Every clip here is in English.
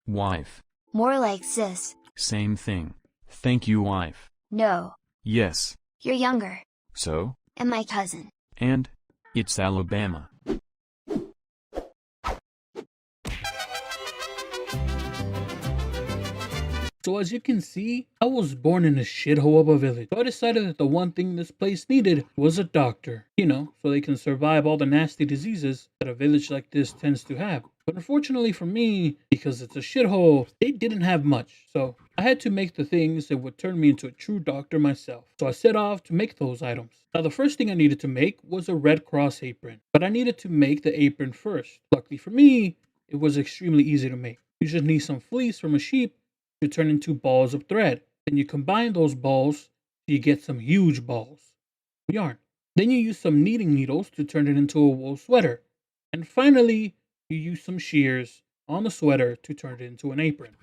Wife. More like sis. Same thing. Thank you, wife. No. Yes. You're younger. So? And my cousin. And? It's Alabama. So as you can see, I was born in a shithole of a village. So I decided that the one thing this place needed was a doctor. You know, so they can survive all the nasty diseases that a village like this tends to have. But unfortunately for me, because it's a shithole, they didn't have much. So I had to make the things that would turn me into a true doctor myself. So I set off to make those items. Now the first thing I needed to make was a Red Cross apron. But I needed to make the apron first. Luckily for me, it was extremely easy to make. You just need some fleece from a sheep to turn into balls of thread. Then you combine those balls so you get some huge balls of yarn. Then you use some knitting needles to turn it into a wool sweater. And finally, you use some shears on the sweater to turn it into an apron.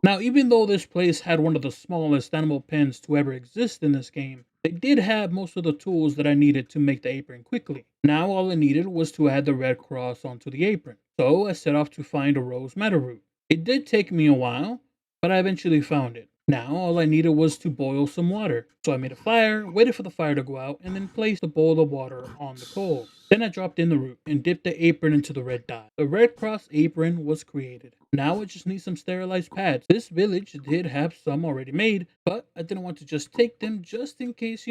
Now, even though this place had one of the smallest animal pens to ever exist in this game, they did have most of the tools that I needed to make the apron quickly. Now all I needed was to add the red cross onto the apron. So I set off to find a rose madder root. It did take me a while, but I eventually found it. Now all I needed was to boil some water. So I made a fire, waited for the fire to go out, and then placed the bowl of water on the coals. Then I dropped in the root and dipped the apron into the red dye. The Red Cross apron was created. Now I just need some sterilized pads. This village did have some already made, but I didn't want to just take them just in case,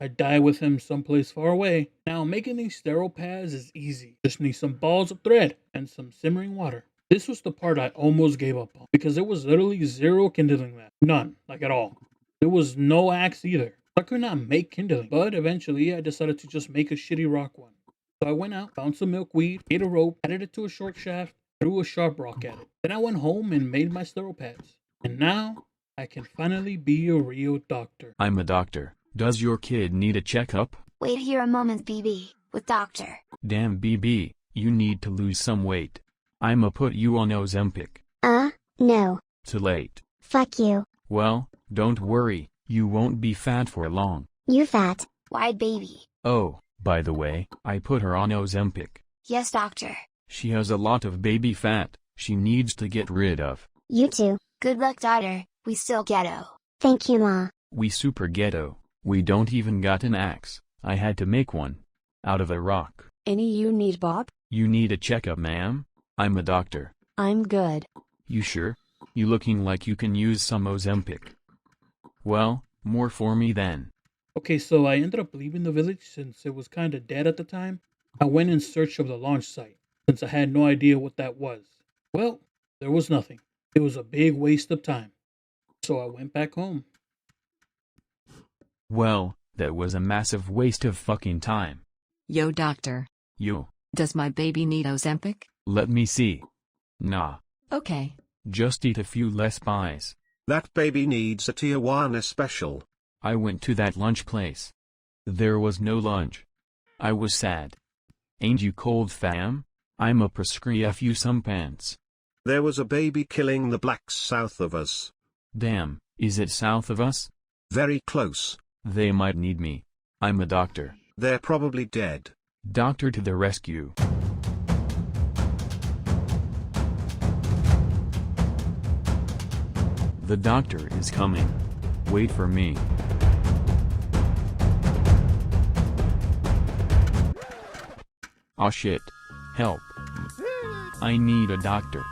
I die with them someplace far away. Now making these sterile pads is easy. Just need some balls of thread and some simmering water. This was the part I almost gave up on because there was literally zero kindling left. None, like at all. There was no axe either. I could not make kindling, but eventually I decided to just make a shitty rock one. So I went out, found some milkweed, made a rope, added it to a short shaft, threw a sharp rock at it. Then I went home and made my sterile pads. And now I can finally be a real doctor. I'm a doctor. Does your kid need a checkup? Wait here a moment, BB. With doctor. Damn, BB, you need to lose some weight. I'ma put you on Ozempic. No. Too late. Fuck you. Well, don't worry, you won't be fat for long. You fat. Wide baby. Oh, by the way, I put her on Ozempic. Yes, doctor. She has a lot of baby fat, she needs to get rid of. You too. Good luck, daughter. We still ghetto. Thank you, Ma. We super ghetto. We don't even got an axe. I had to make one. Out of a rock. Any you need, Bob? You need a checkup, ma'am? I'm a doctor. I'm good. You sure? You looking like you can use some Ozempic. Well, more for me then. Okay, so I ended up leaving the village since it was kinda dead at the time. I went in search of the launch site, since I had no idea what that was. Well, there was nothing. It was a big waste of time. So I went back home. Well, that was a massive waste of fucking time. Yo, doctor. Yo. Does my baby need Ozempic? Let me see. Nah. Okay. Just eat a few less pies. That baby needs a Tijuana special. I went to that lunch place. There was no lunch. I was sad. Ain't you cold, fam? I'ma prescribe you some pants. There was a baby killing the blacks south of us. Damn, is it south of us? Very close. They might need me. I'm a doctor. They're probably dead. Doctor to the rescue. The doctor is coming. Wait for me. Aw shit. Help. I need a doctor.